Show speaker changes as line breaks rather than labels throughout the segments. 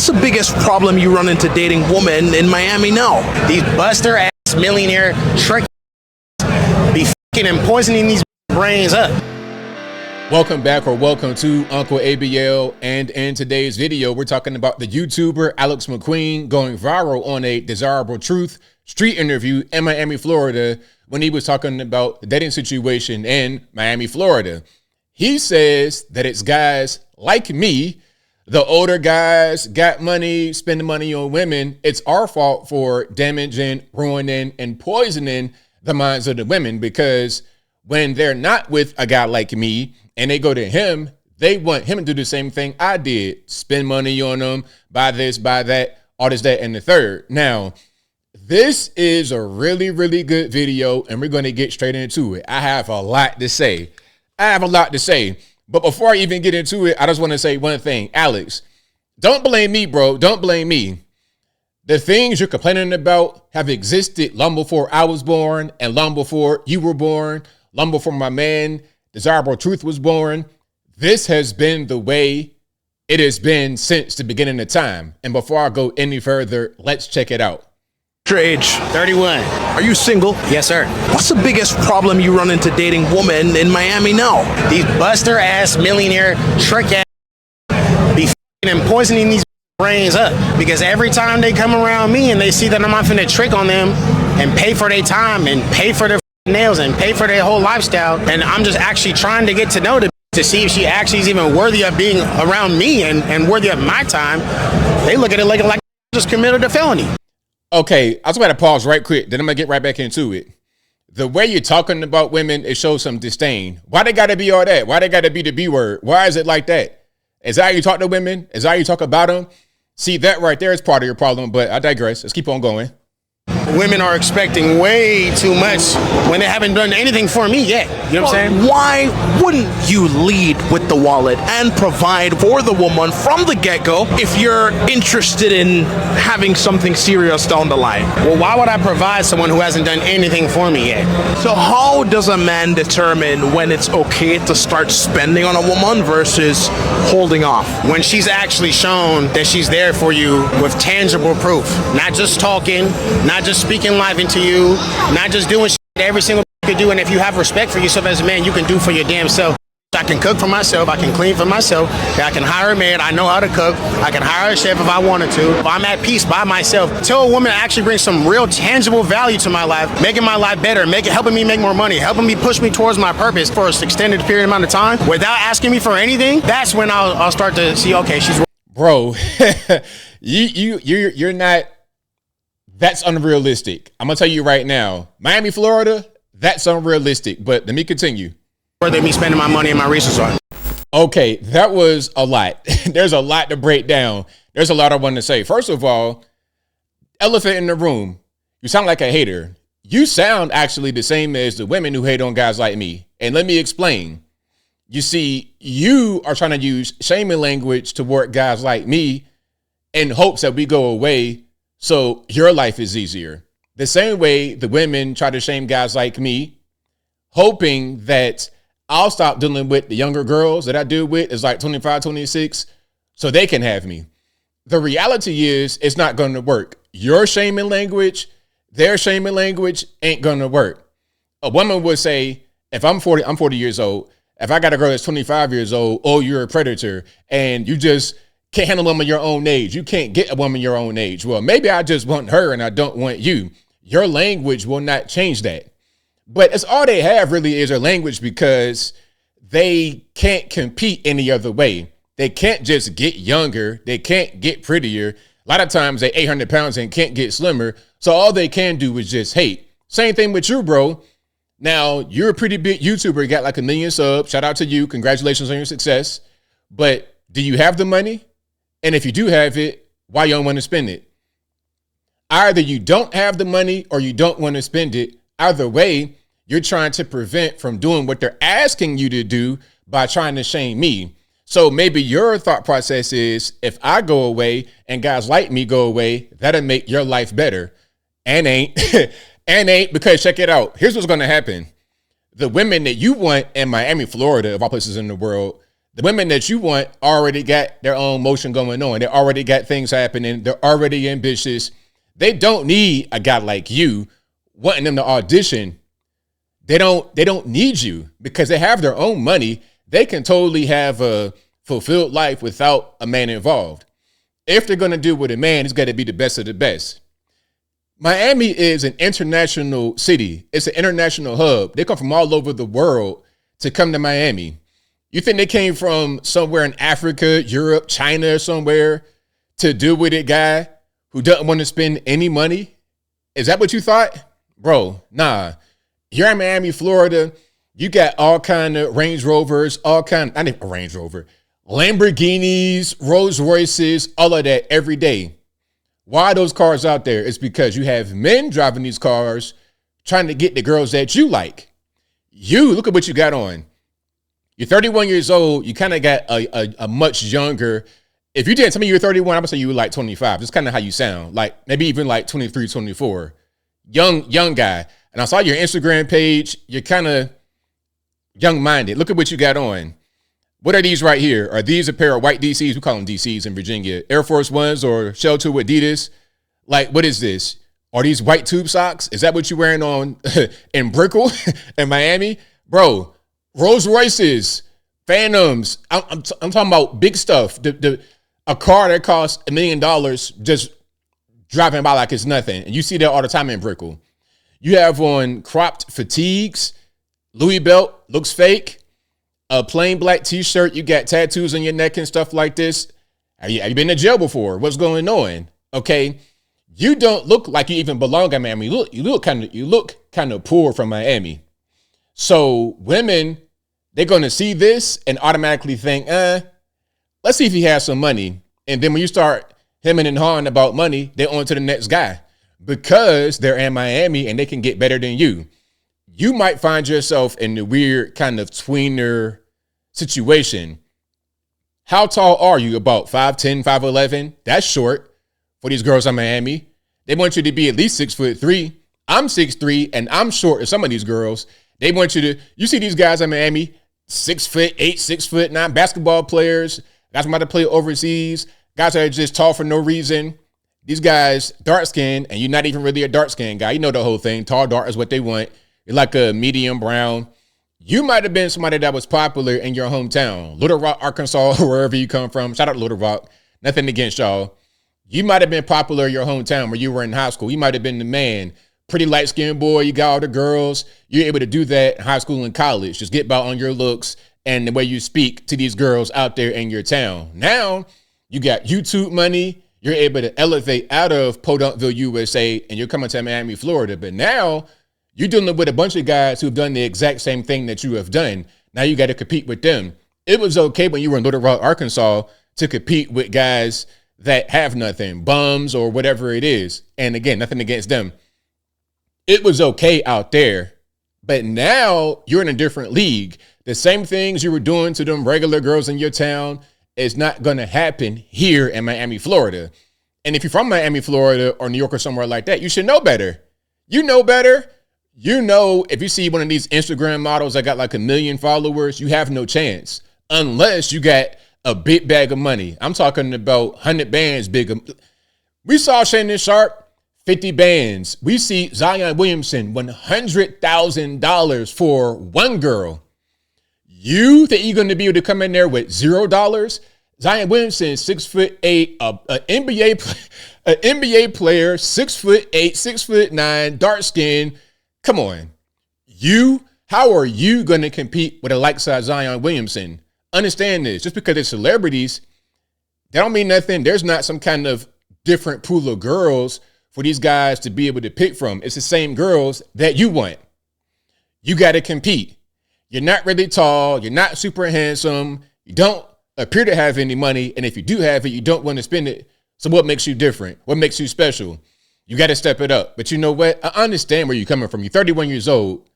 What's the biggest problem you run into dating women in Miami now?
These buster ass millionaire trick be fucking and poisoning these brains up.
Welcome back, or welcome to Uncle ABL, and in today's video we're talking about the YouTuber Alex McQueen going viral on a desirable truth street interview in Miami, Florida, when he was talking about the dating situation in Miami, Florida. He says that it's guys like me, the older guys, got money, spending money on women. It's our fault for damaging, ruining, and poisoning the minds of the women, because when they're not with a guy like me and they go to him, they want him to do the same thing I did. Spend money on them, buy this, buy that, all this, that, and the third. Now, this is a really, really good video, and we're going to get straight into it. I have a lot to say. But before I even get into it, I just want to say one thing. Alex, don't blame me, bro. Don't blame me. The things you're complaining about have existed long before I was born, and long before you were born, long before my man Desirable Truth was born. This has been the way it has been since the beginning of time. And before I go any further, let's check it out.
Your age?
31.
Are you single?
Yes, sir.
What's the biggest problem you run into dating women in Miami now?
These buster ass millionaire trick ass be fucking and poisoning these brains up. Because every time they come around me and they see that I'm not finna trick on them and pay for their time and pay for their nails and pay for their whole lifestyle, and I'm just actually trying to get to know the to see if she actually is even worthy of being around me and worthy of my time, they look at it like I just committed a felony.
Okay, I just got to pause right quick, then I'm going to get right back into it. The way you're talking about women, it shows some disdain. Why they got to be all that? Why they got to be the B word? Why is it like that? Is that how you talk to women? Is that how you talk about them? See, that right there is part of your problem, but I digress. Let's keep on going.
Women are expecting way too much when they haven't done anything for me yet. You know what I'm saying?
Why wouldn't you lead with the wallet and provide for the woman from the get-go if you're interested in having something serious down the line?
Well, why would I provide someone who hasn't done anything for me yet?
So how does a man determine when it's okay to start spending on a woman versus holding off?
When she's actually shown that she's there for you with tangible proof, not just talking, not just speaking life into you, not just doing shit that every single you can do. And if you have respect for yourself as a man, you can do for your damn self. I can cook for myself. I can clean for myself. I can hire a maid. I know how to cook. I can hire a chef if I wanted to. If I'm at peace by myself. Tell a woman to actually bring some real tangible value to my life, making my life better, helping me make more money, helping me push me towards my purpose for an extended period amount of time without asking me for anything. That's when I'll start to see, okay, she's
bro. You're not. That's unrealistic. I'm going to tell you right now, Miami, Florida, that's unrealistic. But let me continue.
Worth me spending my money and my resources on.
Okay, that was a lot. There's a lot to break down. There's a lot I want to say. First of all, elephant in the room. You sound like a hater. You sound actually the same as the women who hate on guys like me. And let me explain. You see, you are trying to use shaming language toward guys like me in hopes that we go away so your life is easier. The same way the women try to shame guys like me, hoping that I'll stop dealing with the younger girls that I deal with is like 25, 26, so they can have me. The reality is it's not going to work. Your shaming language, their shaming language ain't going to work. A woman would say, if I'm 40 years old. If I got a girl that's 25 years old, oh, you're a predator and you just can't handle a woman your own age. You can't get a woman your own age. Well, maybe I just want her and I don't want you. Your language will not change that. But it's all they have really is their language, because they can't compete any other way. They can't just get younger. They can't get prettier. A lot of times they're 800 pounds and can't get slimmer. So all they can do is just hate. Same thing with you, bro. Now, you're a pretty big YouTuber. You got like 1 million subs. Shout out to you. Congratulations on your success. But do you have the money? And if you do have it, why you don't want to spend it? Either you don't have the money or you don't want to spend it. Either way, you're trying to prevent from doing what they're asking you to do by trying to shame me. So maybe your thought process is, if I go away and guys like me go away, that'll make your life better. And ain't. And ain't, because check it out. Here's what's going to happen. The women that you want in Miami, Florida, of all places in the world, The women that you want already got their own motion going on. They already got things happening. They're already ambitious. They don't need a guy like you wanting them to audition. They don't need you because they have their own money. They can totally have a fulfilled life without a man involved. If they're going to do it with a man, it's got to be the best of the best. Miami is an international city. It's an international hub. They come from all over the world to come to Miami. You think they came from somewhere in Africa, Europe, China, or somewhere to deal with a guy who doesn't want to spend any money? Is that what you thought? Bro, nah. You're in Miami, Florida. You got all kind of Range Rovers, not even a Range Rover, Lamborghinis, Rolls Royces, all of that every day. Why are those cars out there? It's because you have men driving these cars trying to get the girls that you like. You, look at what you got on. You're 31 years old. You kind of got a much younger. If you didn't tell me you were 31, I'm going to say you were like 25. That's kind of how you sound. Like maybe even like 23, 24. Young guy. And I saw your Instagram page. You're kind of young-minded. Look at what you got on. What are these right here? Are these a pair of white DCs? We call them DCs in Virginia. Air Force Ones or Shell 2 Adidas? Like, what is this? Are these white tube socks? Is that what you're wearing on in Brickell in Miami? Bro, Rolls Royces, Phantoms. I'm talking about big stuff. A car that costs $1 million just driving by like it's nothing. And you see that all the time in Brickell. You have on cropped fatigues, Louis belt, looks fake, a plain black t-shirt. You got tattoos on your neck and stuff like this. Have you been to jail before? What's going on? Okay. You don't look like you even belong in Miami. You look kind of poor from Miami. So women, they're going to see this and automatically think, let's see if he has some money. And then when you start hemming and hawing about money, they're on to the next guy because they're in Miami and they can get better than you. You might find yourself in the weird kind of tweener situation. How tall are you? About 5'10", 5'11"? That's short for these girls in Miami. They want you to be at least 6'3". I'm 6'3", and I'm short as some of these girls. They want you see these guys in Miami, 6'8", 6'9", basketball players. Guys might have played overseas. Guys that are just tall for no reason. These guys, dark skin, and you're not even really a dark skin guy. You know the whole thing. Tall, dark is what they want. You're like a medium brown. You might have been somebody that was popular in your hometown, Little Rock, Arkansas, or wherever you come from. Shout out to Little Rock. Nothing against y'all. You might have been popular in your hometown where you were in high school. You might have been the man, pretty light-skinned boy. You got all the girls. You're able to do that in high school and college. Just get by on your looks and the way you speak to these girls out there in your town. Now, you got YouTube money. You're able to elevate out of Podunkville, USA, and you're coming to Miami, Florida. But now, you're dealing with a bunch of guys who've done the exact same thing that you have done. Now you got to compete with them. It was okay when you were in Little Rock, Arkansas, to compete with guys that have nothing, bums or whatever it is. And again, nothing against them. It was okay out there. But now you're in a different league. The same things you were doing to them regular girls in your town is not going to happen here in Miami, Florida. And if you're from Miami, Florida, or New York or somewhere like that, you should know better. You know better. You know, if you see one of these Instagram models that got like 1 million followers, you have no chance unless you got a big bag of money. I'm talking about 100 bands bigger. We saw Shannon Sharp, 50 bands. We see Zion Williamson, $100,000 for one girl. You think you're going to be able to come in there with $0? Zion Williamson, 6'8", an NBA player, 6'8", 6'9", dark skin. Come on. How are you going to compete with a like-size Zion Williamson? Understand this. Just because they're celebrities, that don't mean nothing. There's not some kind of different pool of girls for these guys to be able to pick from. It's the same girls that you want. You got to compete. You're not really tall. You're not super handsome. You don't appear to have any money. And if you do have it, you don't want to spend it. So what makes you different? What makes you special? You got to step it up. But you know what? I understand where you're coming from. You're 31 years old.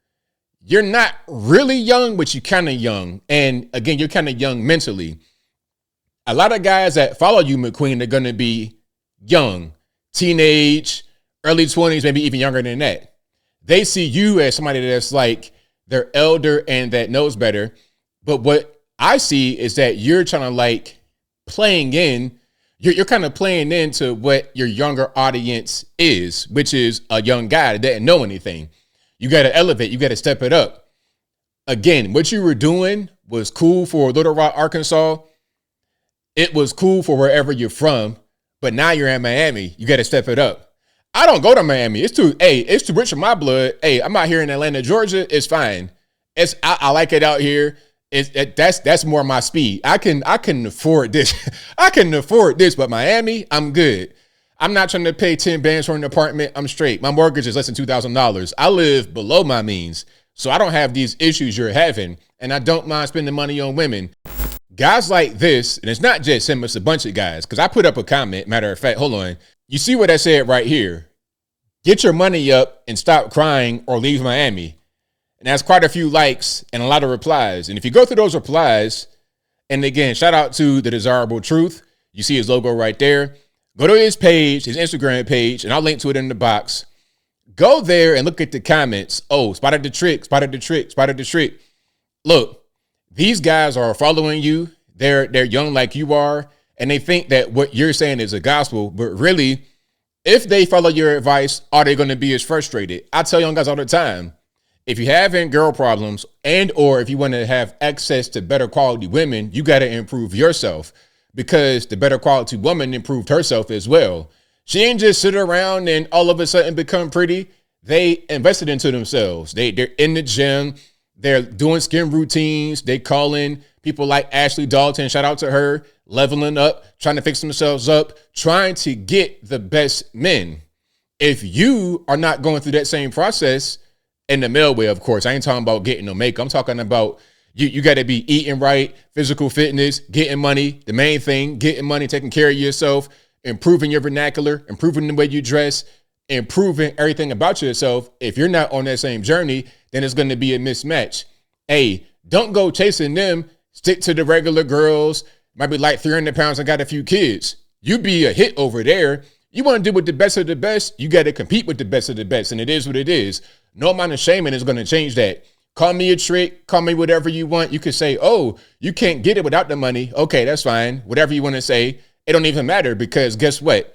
You're not really young, but you're kind of young. And again, you're kind of young mentally. A lot of guys that follow you, McQueen, are going to be young, teenage, early 20s, maybe even younger than that. They see you as somebody that's like they're elder and that knows better. But what I see is that you're trying to like playing in, you're kind of playing into what your younger audience is, which is a young guy that didn't know anything. You got to elevate, you got to step it up. Again, what you were doing was cool for Little Rock, Arkansas. It was cool for wherever you're from, but now you're in Miami. You got to step it up. I don't go to Miami. It's too rich for my blood. Hey, I'm out here in Atlanta, Georgia. It's fine. I like it out here. That's more my speed. I can afford this. I can afford this, but Miami, I'm good. I'm not trying to pay 10 bands for an apartment. I'm straight. My mortgage is less than $2,000. I live below my means, so I don't have these issues you're having, and I don't mind spending money on women. Guys like this, and it's not just him, it's a bunch of guys, because I put up a comment, matter of fact, hold on. You see what I said right here? Get your money up and stop crying or leave Miami. And that's quite a few likes and a lot of replies. And if you go through those replies, and again, shout out to The Desirable Truth. You see his logo right there. Go to his page, his Instagram page, and I'll link to it in the box. Go there and look at the comments. Oh, spotted the trick, spotted the trick, spotted the trick. Look, these guys are following you. They're young like you are, and they think that what you're saying is a gospel. But really, if they follow your advice, are they going to be as frustrated? I tell young guys all the time, if you're having girl problems and or if you want to have access to better quality women, you got to improve yourself, because the better quality woman improved herself as well. She ain't just sit around and all of a sudden become pretty. They invested into themselves. They're in the gym. They're doing skin routines. They call in people like Ashley Dalton, shout out to her, leveling up, trying to fix themselves up, trying to get the best men. If you are not going through that same process, in the male way, of course, I ain't talking about getting no makeup. I'm talking about you got to be eating right, physical fitness, getting money, the main thing, getting money, taking care of yourself, improving your vernacular, improving the way you dress, improving everything about yourself. If you're not on that same journey, then it's going to be a mismatch. Hey, don't go chasing them. Stick to the regular girls, might be like 300 pounds and got a few kids. You be a hit over there. You want to do with the best of the best, you got to compete with the best of the best, and it is what it is. No amount of shaming is going to change that. Call me a trick, call me whatever you want. You could say, oh, you can't get it without the money. Okay, that's fine. Whatever you want to say, it don't even matter, because guess what?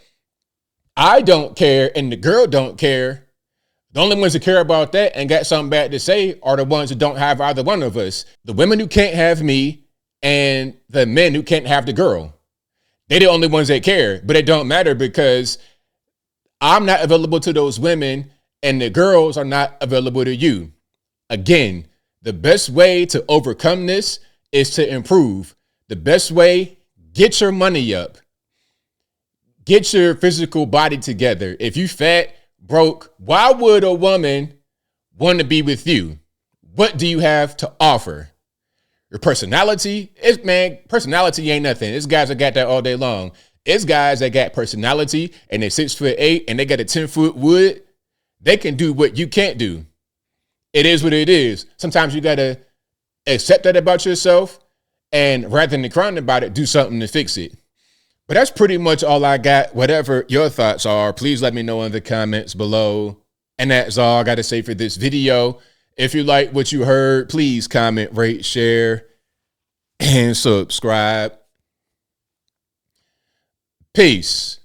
I don't care and the girl don't care. The only ones that care about that and got something bad to say are the ones who don't have either one of us. The women who can't have me and the men who can't have the girl. They're the only ones that care, but it don't matter, because I'm not available to those women and the girls are not available to you. Again, the best way to overcome this is to improve. The best way, get your money up. Get your physical body together. If you fat, broke, why would a woman want to be with you? What do you have to offer? Your personality? Personality ain't nothing. It's guys that got that all day long. It's guys that got personality and they're 6'8" and they got a 10-foot wood. They can do what you can't do. It is what it is. Sometimes you got to accept that about yourself, and rather than crying about it, do something to fix it. But that's pretty much all I got. Whatever your thoughts are, please let me know in the comments below. And that's all I got to say for this video. If you like what you heard, please comment, rate, share, and subscribe. Peace.